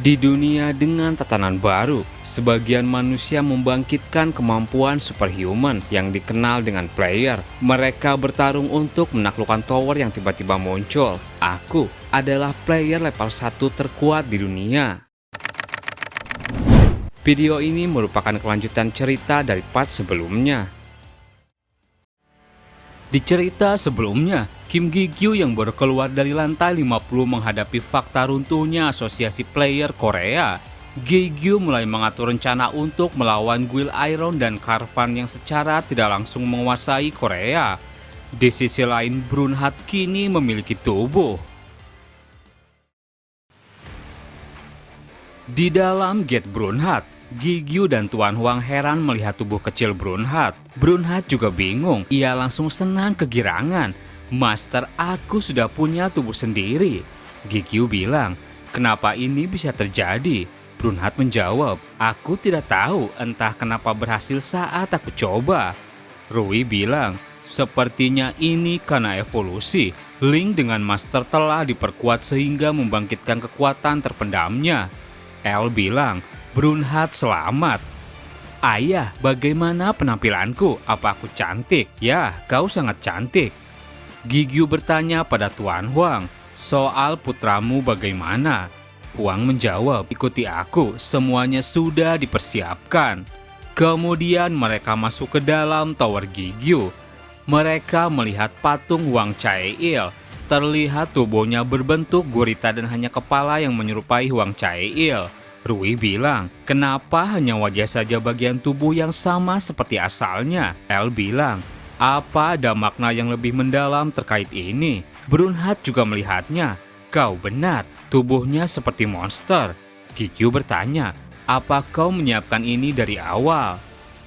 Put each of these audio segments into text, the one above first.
Di dunia dengan tatanan baru, sebagian manusia membangkitkan kemampuan superhuman yang dikenal dengan player. Mereka bertarung untuk menaklukkan tower yang tiba-tiba muncul. Aku adalah player level 1 terkuat di dunia. Video ini merupakan kelanjutan cerita dari part sebelumnya. Di cerita sebelumnya, Kim Gi-gyu yang baru keluar dari lantai 50 menghadapi fakta runtuhnya asosiasi player Korea. Gi-gyu mulai mengatur rencana untuk melawan Guild Iron dan Karvan yang secara tidak langsung menguasai Korea. Di sisi lain, Brunhat kini memiliki tubuh. Di dalam gate Brunhat, Gi-gyu dan Tuan Huang heran melihat tubuh kecil Brunhat. Brunhat juga bingung, ia langsung senang kegirangan. Master, aku sudah punya tubuh sendiri. Gi-gyu bilang, kenapa ini bisa terjadi? Brunhat menjawab, aku tidak tahu, entah kenapa berhasil saat aku coba. Rui bilang, sepertinya ini karena evolusi. Link dengan Master telah diperkuat sehingga membangkitkan kekuatan terpendamnya. El bilang, Brunhat selamat. Ayah, bagaimana penampilanku? Apa aku cantik? Ya, kau sangat cantik. Gi-gyu bertanya pada Tuan Huang, soal putramu bagaimana? Huang menjawab, ikuti aku, semuanya sudah dipersiapkan. Kemudian mereka masuk ke dalam tower Gi-gyu. Mereka melihat patung Huang Chae-il. Terlihat tubuhnya berbentuk gurita dan hanya kepala yang menyerupai Huang Chae-il. Rui bilang, kenapa hanya wajah saja bagian tubuh yang sama seperti asalnya? El bilang, apa ada makna yang lebih mendalam terkait ini? Brunhat juga melihatnya. Kau benar, tubuhnya seperti monster. Gi-gyu bertanya, apa kau menyiapkan ini dari awal?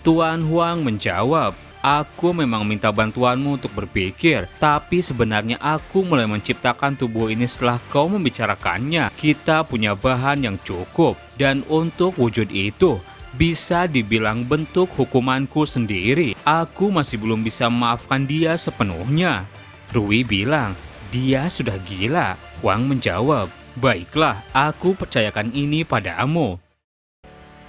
Tuan Huang menjawab, aku memang minta bantuanmu untuk berpikir, tapi sebenarnya aku mulai menciptakan tubuh ini setelah kau membicarakannya. Kita punya bahan yang cukup, dan untuk wujud itu, bisa dibilang bentuk hukumanku sendiri. Aku masih belum bisa memaafkan dia sepenuhnya. Rui bilang, dia sudah gila. Huang menjawab, baiklah, aku percayakan ini padamu.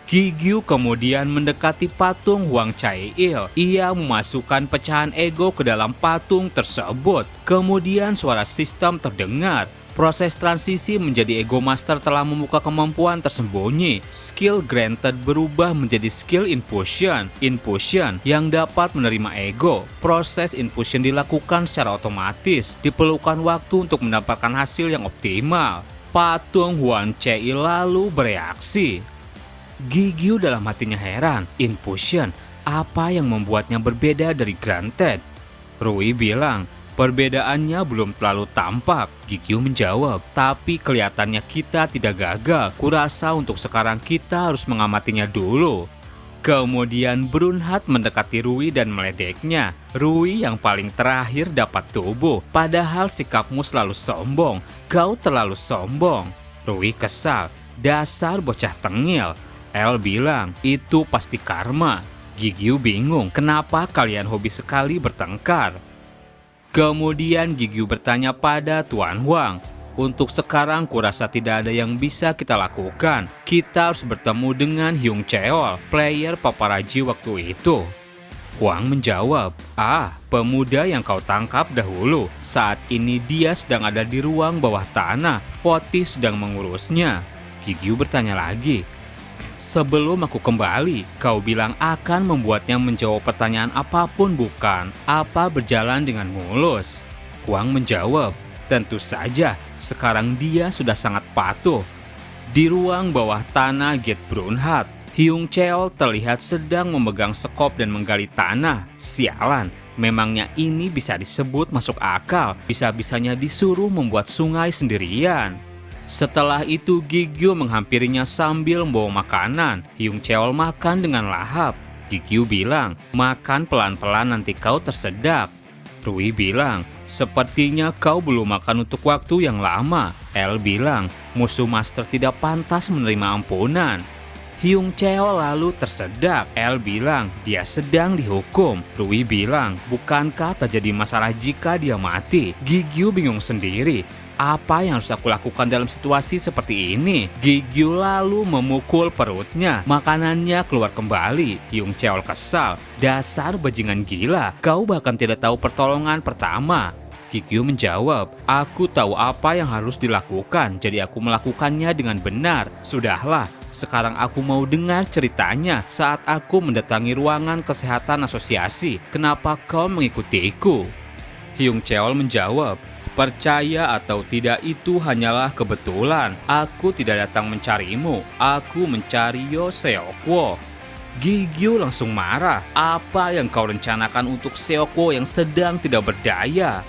Gi-gyu kemudian mendekati patung Huang Chae-il. Ia memasukkan pecahan ego ke dalam patung tersebut. Kemudian suara sistem terdengar. Proses transisi menjadi Ego Master telah membuka kemampuan tersembunyi. Skill granted berubah menjadi skill infusion. Infusion yang dapat menerima ego. Proses infusion dilakukan secara otomatis. Diperlukan waktu untuk mendapatkan hasil yang optimal. Patung Huang Chae-il lalu bereaksi. Gi-gyu dalam hatinya heran, infusion, apa yang membuatnya berbeda dari granted? Rui bilang, perbedaannya belum terlalu tampak. Gi-gyu menjawab, tapi kelihatannya kita tidak gagal. Kurasa untuk sekarang kita harus mengamatinya dulu. Kemudian Brunhat mendekati Rui dan meledeknya. Rui yang paling terakhir dapat tubuh, padahal sikapmu selalu sombong. Kau terlalu sombong. Rui kesal, dasar bocah tengil. El bilang, itu pasti karma. Gi-gyu bingung, kenapa kalian hobi sekali bertengkar? Kemudian Gi-gyu bertanya pada Tuan Huang, untuk sekarang kurasa tidak ada yang bisa kita lakukan. Kita harus bertemu dengan Hyung Cheol, player paparazi waktu itu. Huang menjawab, pemuda yang kau tangkap dahulu. Saat ini dia sedang ada di ruang bawah tanah. Voti sedang mengurusnya. Gi-gyu bertanya lagi, sebelum aku kembali, kau bilang akan membuatnya menjawab pertanyaan apapun bukan? Apa berjalan dengan mulus? Huang menjawab, tentu saja, sekarang dia sudah sangat patuh. Di ruang bawah tanah gate Brunhat, Hyung Cheol terlihat sedang memegang sekop dan menggali tanah. Sialan, memangnya ini bisa disebut masuk akal? Bisa-bisanya disuruh membuat sungai sendirian. Setelah itu Gi-gyu menghampirinya sambil membawa makanan. Hyung Cheol makan dengan lahap. Gi-gyu bilang, makan pelan-pelan nanti kau tersedak. Rui bilang, sepertinya kau belum makan untuk waktu yang lama. El bilang, musuh master tidak pantas menerima ampunan. Hyung Cheol lalu tersedak. El bilang, dia sedang dihukum. Rui bilang, bukankah terjadi masalah jika dia mati? Gi-gyu bingung sendiri. Apa yang harus aku lakukan dalam situasi seperti ini? Gigyu lalu memukul perutnya. Makanannya keluar kembali. Hyung Cheol kesal. Dasar bajingan gila, kau bahkan tidak tahu pertolongan pertama. Gigyu menjawab, aku tahu apa yang harus dilakukan, jadi aku melakukannya dengan benar. Sudahlah, sekarang aku mau dengar ceritanya saat aku mendatangi ruangan kesehatan asosiasi. Kenapa kau mengikutiku? Hyung Cheol menjawab, percaya atau tidak itu hanyalah kebetulan. Aku tidak datang mencarimu, aku mencari Yo Seokwo. Gigyu langsung marah. Apa yang kau rencanakan untuk Seokwo yang sedang tidak berdaya?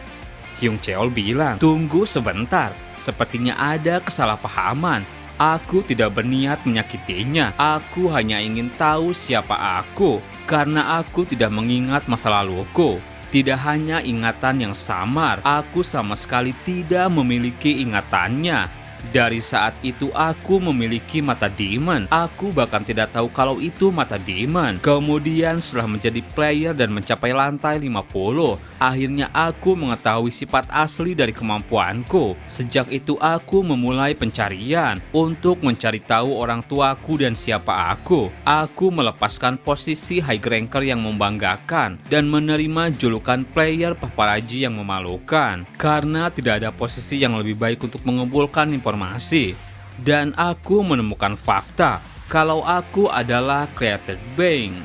Hyung Cheol bilang, tunggu sebentar, sepertinya ada kesalahpahaman. Aku tidak berniat menyakitinya, aku hanya ingin tahu siapa aku, karena aku tidak mengingat masa laluku. Tidak hanya ingatan yang samar, aku sama sekali tidak memiliki ingatannya. Dari saat itu aku memiliki mata demon. Aku bahkan tidak tahu kalau itu mata demon. Kemudian setelah menjadi player dan mencapai lantai 50, akhirnya aku mengetahui sifat asli dari kemampuanku. Sejak itu aku memulai pencarian untuk mencari tahu orang tuaku dan siapa aku. Aku melepaskan posisi high ranker yang membanggakan dan menerima julukan player paparazi yang memalukan. Karena tidak ada posisi yang lebih baik untuk mengumpulkan informasi. Dan aku menemukan fakta kalau aku adalah created being.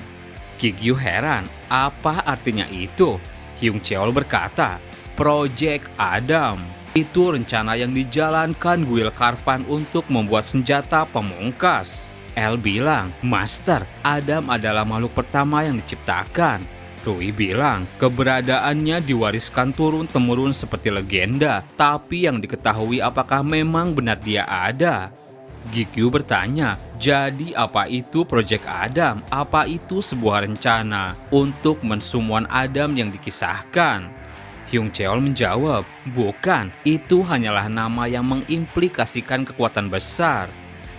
Gigyu heran, apa artinya itu? Hyung Cheol berkata, Project Adam. Itu rencana yang dijalankan Guil Karvan untuk membuat senjata pemungkas. El bilang, Master, Adam adalah makhluk pertama yang diciptakan. Rui bilang, keberadaannya diwariskan turun-temurun seperti legenda, tapi yang diketahui apakah memang benar dia ada? Gigyu bertanya, jadi apa itu Project Adam? Apa itu sebuah rencana untuk mensumuan Adam yang dikisahkan? Hyung Cheol menjawab, bukan, itu hanyalah nama yang mengimplikasikan kekuatan besar.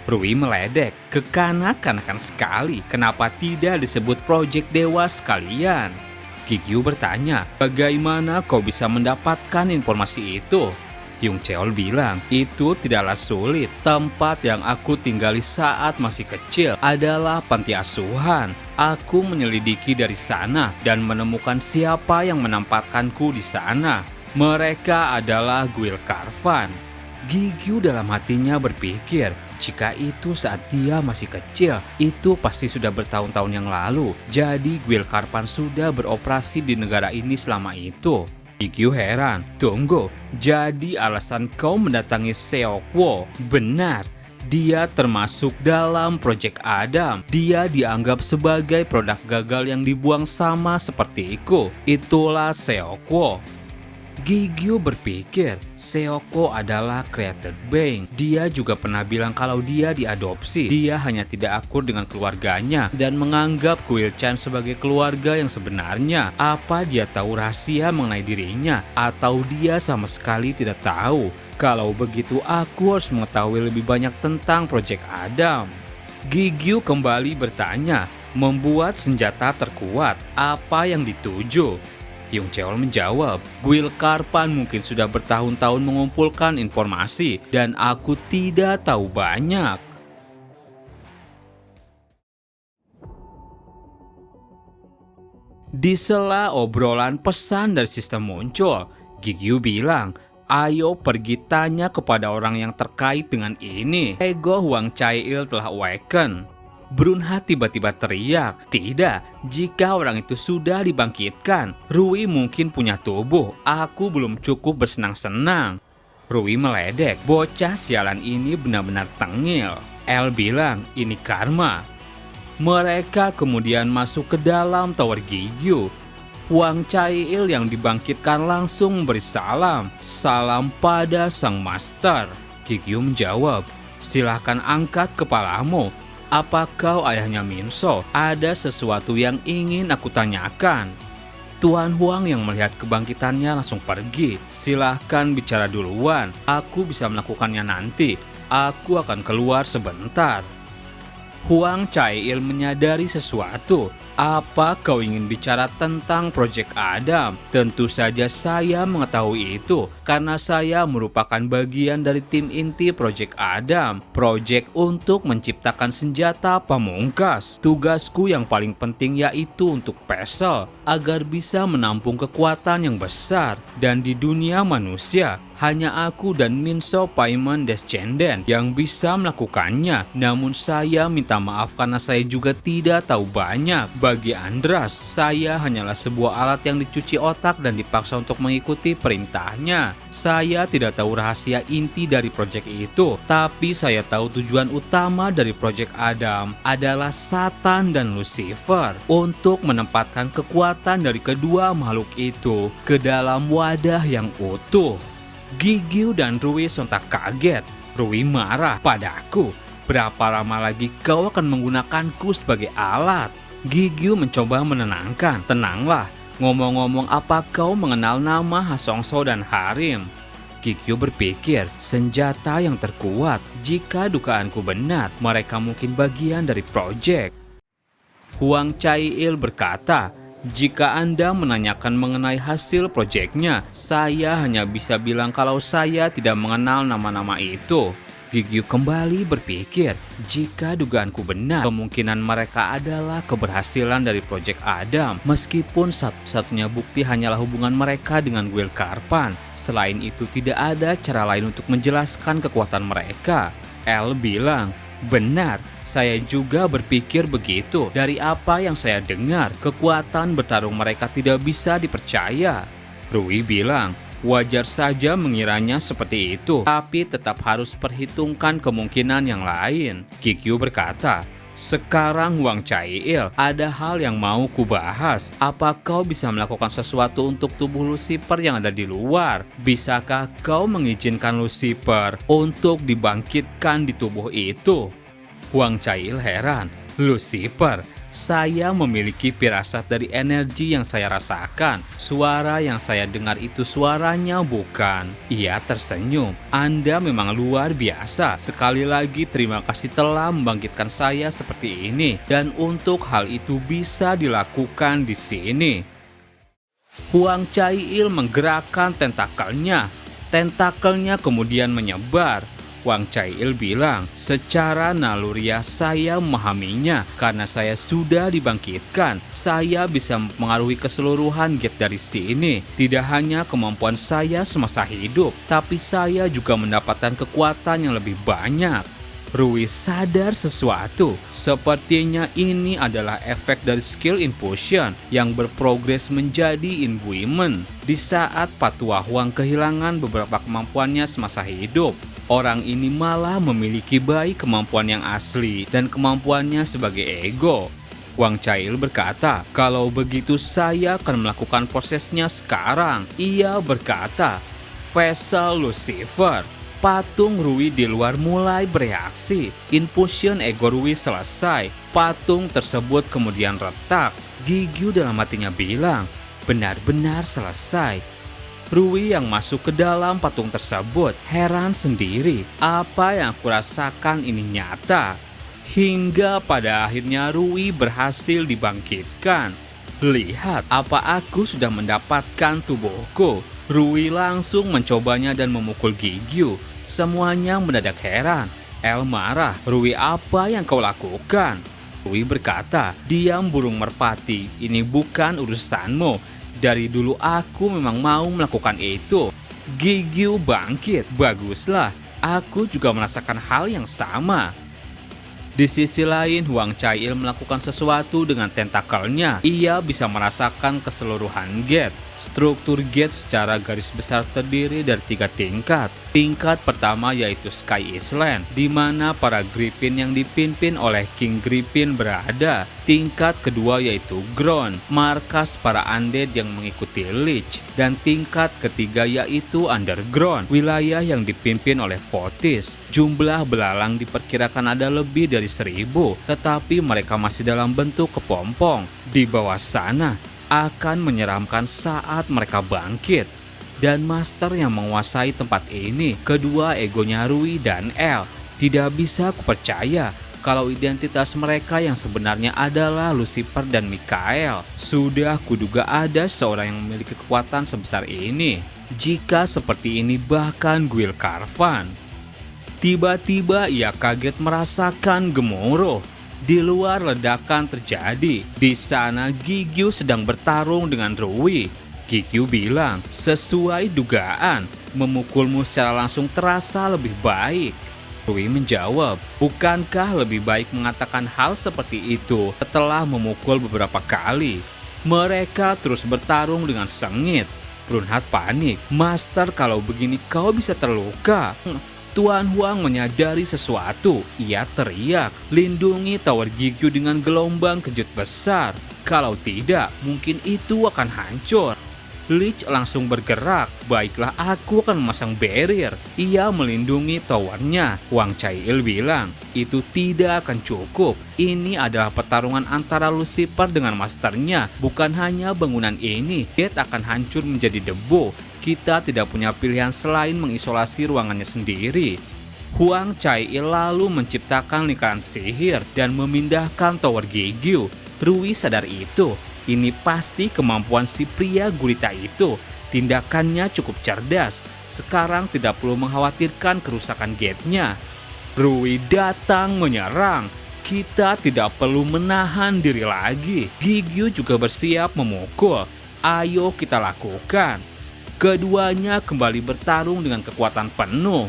Rui meledek, kekanak-kanakan sekali, kenapa tidak disebut Project Dewa sekalian? Gigyu bertanya, bagaimana kau bisa mendapatkan informasi itu? Hyung Cheol bilang, itu tidaklah sulit. Tempat yang aku tinggali saat masih kecil adalah panti asuhan. Aku menyelidiki dari sana dan menemukan siapa yang menempatkanku di sana. Mereka adalah Guil Karvan. Gigyu dalam hatinya berpikir, jika itu saat dia masih kecil, itu pasti sudah bertahun-tahun yang lalu. Jadi Guil Karvan sudah beroperasi di negara ini selama itu. Gigyu heran, tunggu, jadi alasan kau mendatangi Seokwo benar. Dia termasuk dalam Project Adam. Dia dianggap sebagai produk gagal yang dibuang sama sepertiku. Itulah Seokwo. Gigyu berpikir, Seokwo adalah created being. Dia juga pernah bilang kalau dia diadopsi. Dia hanya tidak akur dengan keluarganya dan menganggap Guil-chan sebagai keluarga yang sebenarnya. Apa dia tahu rahasia mengenai dirinya? Atau dia sama sekali tidak tahu? Kalau begitu aku harus mengetahui lebih banyak tentang Project Adam. Gigyu kembali bertanya, membuat senjata terkuat, apa yang dituju? Hyung Cheol menjawab, Guil Karvan mungkin sudah bertahun-tahun mengumpulkan informasi dan aku tidak tahu banyak. Di sela obrolan pesan dari sistem muncul, Gigyu bilang, ayo pergi tanya kepada orang yang terkait dengan ini. Ego Huang Chae-il telah awaken. Brunhat tiba-tiba teriak, tidak, jika orang itu sudah dibangkitkan, Rui mungkin punya tubuh, aku belum cukup bersenang-senang. Rui meledek, bocah sialan ini benar-benar tengil. El bilang, ini karma. Mereka kemudian masuk ke dalam tower Gigyu. Huang Chae-il yang dibangkitkan langsung memberi salam. Salam pada sang master. Gigyu menjawab, silahkan angkat kepalamu. Apa kau ayahnya Minso? Ada sesuatu yang ingin aku tanyakan. Tuan Huang yang melihat kebangkitannya langsung pergi. Silahkan bicara duluan. Aku bisa melakukannya nanti. Aku akan keluar sebentar. Huang Chae-il menyadari sesuatu. Apa kau ingin bicara tentang Project Adam? Tentu saja saya mengetahui itu karena saya merupakan bagian dari tim inti Project Adam. Project untuk menciptakan senjata pamungkas. Tugasku yang paling penting yaitu untuk Pesel agar bisa menampung kekuatan yang besar. Dan di dunia manusia, hanya aku dan Minso Paimon Descendant yang bisa melakukannya. Namun saya minta maaf karena saya juga tidak tahu banyak. Bagi Andras, saya hanyalah sebuah alat yang dicuci otak dan dipaksa untuk mengikuti perintahnya. Saya tidak tahu rahasia inti dari proyek itu, tapi saya tahu tujuan utama dari proyek Adam adalah Satan dan Lucifer untuk menempatkan kekuatan dari kedua makhluk itu ke dalam wadah yang utuh. Gigyu dan Rui sontak kaget. Rui marah padaku. Berapa lama lagi kau akan menggunakanku sebagai alat? Gigyu mencoba menenangkan. Tenanglah, ngomong-ngomong apa kau mengenal nama Hasongso dan Harim? Gigyu berpikir, senjata yang terkuat. Jika dugaanku benar, mereka mungkin bagian dari proyek. Huang Chai-il berkata, jika Anda menanyakan mengenai hasil proyeknya, saya hanya bisa bilang kalau saya tidak mengenal nama-nama itu. Gigyu kembali berpikir, jika dugaanku benar, kemungkinan mereka adalah keberhasilan dari proyek Adam, meskipun satu-satunya bukti hanyalah hubungan mereka dengan Will Karpan. Selain itu, tidak ada cara lain untuk menjelaskan kekuatan mereka. El bilang, benar, saya juga berpikir begitu. Dari apa yang saya dengar, kekuatan bertarung mereka tidak bisa dipercaya. Rui bilang, wajar saja mengiranya seperti itu, tapi tetap harus perhitungkan kemungkinan yang lain. Gigyu berkata, sekarang Huang Chai-il, ada hal yang mau kubahas. Apa kau bisa melakukan sesuatu untuk tubuh Lucifer yang ada di luar? Bisakah kau mengizinkan Lucifer untuk dibangkitkan di tubuh itu? Huang Chai-il heran. Lucifer, saya memiliki firasat dari energi yang saya rasakan. Suara yang saya dengar itu suaranya bukan. Ia tersenyum. Anda memang luar biasa. Sekali lagi terima kasih telah membangkitkan saya seperti ini. Dan untuk hal itu bisa dilakukan di sini. Huang Chai-il menggerakkan tentakelnya. Tentakelnya kemudian menyebar. Huang Chai-il bilang, secara naluriah saya memahaminya karena saya sudah dibangkitkan. Saya bisa mempengaruhi keseluruhan gate dari sini. Tidak hanya kemampuan saya semasa hidup, tapi saya juga mendapatkan kekuatan yang lebih banyak. Rui sadar sesuatu. Sepertinya ini adalah efek dari skill infusion yang berprogres menjadi imbuement. Di saat Patua Huang kehilangan beberapa kemampuannya semasa hidup, orang ini malah memiliki baik kemampuan yang asli dan kemampuannya sebagai ego. Huang Chai-il berkata, kalau begitu saya akan melakukan prosesnya sekarang. Ia berkata, Vessel Lucifer. Patung Rui di luar mulai bereaksi. Infusion ego Rui selesai. Patung tersebut kemudian retak. Gigyu dalam hatinya bilang, benar-benar selesai. Rui yang masuk ke dalam patung tersebut heran sendiri. Apa yang aku rasakan ini nyata. Hingga pada akhirnya Rui berhasil dibangkitkan. Lihat apa aku sudah mendapatkan tubuhku. Rui langsung mencobanya dan memukul Gigyu. Semuanya mendadak heran. El marah, Rui apa yang kau lakukan? Rui berkata, diam burung merpati, ini bukan urusanmu. Dari dulu aku memang mau melakukan itu. Gigyu bangkit, baguslah. Aku juga merasakan hal yang sama. Di sisi lain, Huang Chai-il melakukan sesuatu dengan tentakelnya. Ia bisa merasakan keseluruhan gate. Struktur gate secara garis besar terdiri dari 3 tingkat. Tingkat pertama yaitu Sky Island, di mana para Griffin yang dipimpin oleh King Griffin berada. Tingkat kedua yaitu Ground, markas para undead yang mengikuti Lich. Dan tingkat ketiga yaitu Underground, wilayah yang dipimpin oleh Fortis. Jumlah belalang diperkirakan ada lebih dari 1000, tetapi mereka masih dalam bentuk kepompong. Di bawah sana akan menyeramkan saat mereka bangkit. Dan master yang menguasai tempat ini, kedua egonya Rui dan El. Tidak bisa kupercaya, kalau identitas mereka yang sebenarnya adalah Lucifer dan Mikael. Sudah kuduga ada seorang yang memiliki kekuatan sebesar ini. Jika seperti ini bahkan Guil Carvan. Tiba-tiba ia kaget merasakan gemuruh. Di luar ledakan terjadi. Di sana Gigyu sedang bertarung dengan Rui. Gigyu bilang, sesuai dugaan, memukulmu secara langsung terasa lebih baik. Rui menjawab, bukankah lebih baik mengatakan hal seperti itu setelah memukul beberapa kali? Mereka terus bertarung dengan sengit. Brunhard panik, Master, kalau begini kau bisa terluka. Tuan Huang menyadari sesuatu. Ia teriak, lindungi Tower Gigyu dengan gelombang kejut besar. Kalau tidak, mungkin itu akan hancur. Lich langsung bergerak. Baiklah, aku akan memasang barrier. Ia melindungi towernya. Wang Chaiil bilang, itu tidak akan cukup. Ini adalah pertarungan antara Lucifer dengan masternya. Bukan hanya bangunan ini. Gate akan hancur menjadi debu. Kita tidak punya pilihan selain mengisolasi ruangannya sendiri. Huang Chaiil lalu menciptakan lingkaran sihir dan memindahkan Tower Gigyu. Rui sadar itu. Ini pasti kemampuan si pria gurita itu. Tindakannya cukup cerdas. Sekarang tidak perlu mengkhawatirkan kerusakan gate-nya. Rui datang menyerang. Kita tidak perlu menahan diri lagi. Gigyu juga bersiap memukul. Ayo kita lakukan. Keduanya kembali bertarung dengan kekuatan penuh.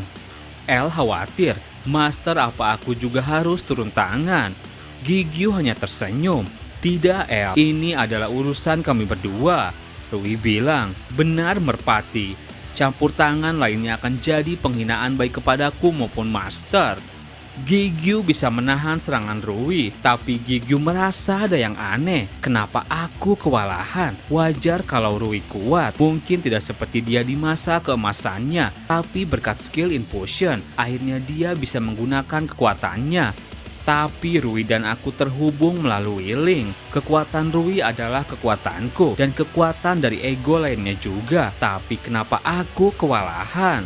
El khawatir, Master, apa aku juga harus turun tangan? Gigyu hanya tersenyum. Tidak, El, ini adalah urusan kami berdua. Rui bilang, benar merpati. Campur tangan lainnya akan jadi penghinaan baik kepadaku maupun Master. Gigyu bisa menahan serangan Rui, tapi Gigyu merasa ada yang aneh. Kenapa aku kewalahan? Wajar kalau Rui kuat, mungkin tidak seperti dia di masa keemasannya, tapi berkat skill infusion, akhirnya dia bisa menggunakan kekuatannya. Tapi Rui dan aku terhubung melalui link. Kekuatan Rui adalah kekuatanku, dan kekuatan dari ego lainnya juga. Tapi kenapa aku kewalahan?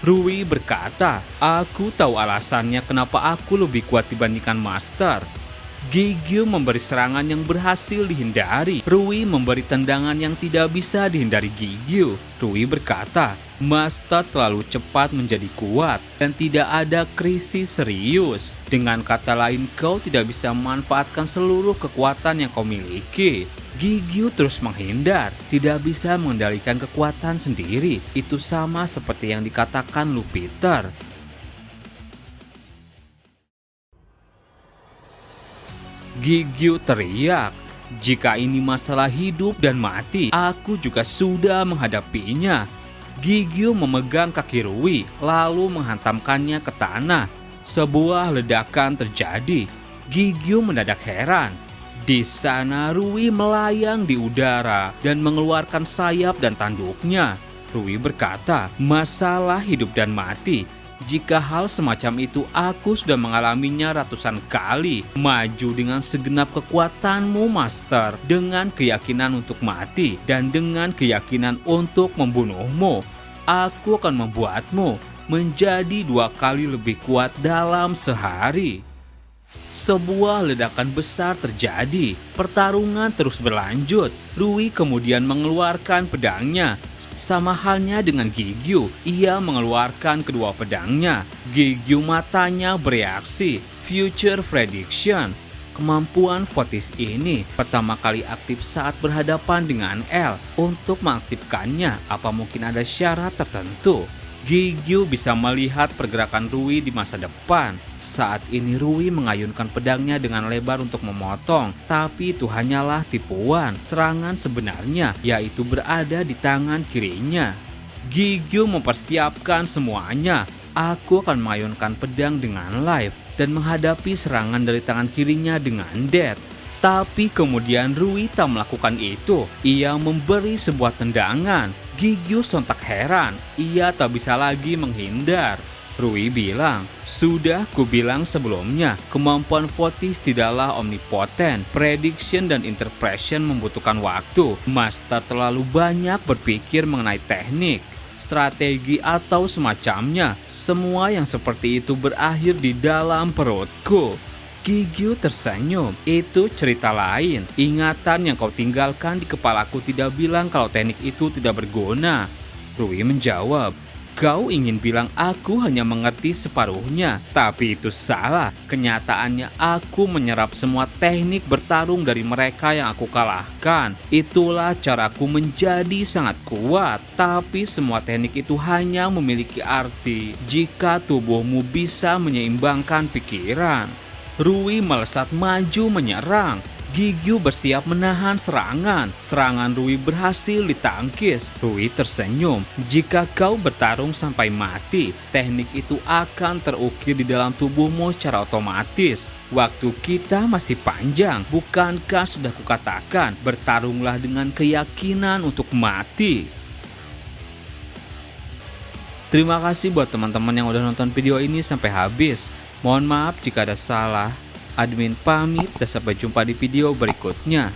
Rui berkata, aku tahu alasannya kenapa aku lebih kuat dibandingkan Master. Gigyu memberi serangan yang berhasil dihindari. Rui memberi tendangan yang tidak bisa dihindari Gigyu. Rui berkata, Master terlalu cepat menjadi kuat dan tidak ada krisis serius. Dengan kata lain, kau tidak bisa memanfaatkan seluruh kekuatan yang kau miliki. Gigyu terus menghindar, tidak bisa mengendalikan kekuatan sendiri. Itu sama seperti yang dikatakan Lupiter. Gigyu teriak, jika ini masalah hidup dan mati, aku juga sudah menghadapinya. Gigyu memegang kaki Rui, lalu menghantamkannya ke tanah. Sebuah ledakan terjadi. Gigyu mendadak heran. Di sana Rui melayang di udara dan mengeluarkan sayap dan tanduknya. Rui berkata, masalah hidup dan mati. Jika hal semacam itu aku sudah mengalaminya ratusan kali. Maju dengan segenap kekuatanmu, Master, dengan keyakinan untuk mati dan dengan keyakinan untuk membunuhmu. Aku akan membuatmu menjadi 2 kali lebih kuat dalam sehari. Sebuah ledakan besar terjadi. Pertarungan terus berlanjut. Rui kemudian mengeluarkan pedangnya. Sama halnya dengan Gigyu, ia mengeluarkan kedua pedangnya. Gigyu matanya bereaksi. Future Prediction. Kemampuan Fotis ini pertama kali aktif saat berhadapan dengan L. Untuk mengaktifkannya, apa mungkin ada syarat tertentu? Gigyu bisa melihat pergerakan Rui di masa depan. Saat ini Rui mengayunkan pedangnya dengan lebar untuk memotong, tapi itu hanyalah tipuan. Serangan sebenarnya yaitu berada di tangan kirinya. Gigyu mempersiapkan semuanya. Aku akan mengayunkan pedang dengan live dan menghadapi serangan dari tangan kirinya dengan death. Tapi kemudian Rui tak melakukan itu. Ia memberi sebuah tendangan. Gigyu sontak heran. Ia tak bisa lagi menghindar. Rui bilang, sudah kubilang sebelumnya, kemampuan Fotis tidaklah omnipoten. Prediction dan interpretation membutuhkan waktu. Master terlalu banyak berpikir mengenai teknik, strategi atau semacamnya. Semua yang seperti itu berakhir di dalam perutku. Gigyu tersenyum. Itu cerita lain. Ingatan yang kau tinggalkan di kepalaku tidak bilang kalau teknik itu tidak berguna. Rui menjawab, kau ingin bilang aku hanya mengerti separuhnya, tapi itu salah. Kenyataannya aku menyerap semua teknik bertarung dari mereka yang aku kalahkan. Itulah caraku menjadi sangat kuat. Tapi semua teknik itu hanya memiliki arti jika tubuhmu bisa menyeimbangkan pikiran. Rui melesat maju menyerang. Gigyu bersiap menahan serangan. Serangan Rui berhasil ditangkis. Rui tersenyum. Jika kau bertarung sampai mati, teknik itu akan terukir di dalam tubuhmu secara otomatis. Waktu kita masih panjang, bukankah sudah kukatakan, bertarunglah dengan keyakinan untuk mati. Terima kasih buat teman-teman yang udah nonton video ini sampai habis. Mohon maaf jika ada salah. Admin pamit dan sampai jumpa di video berikutnya.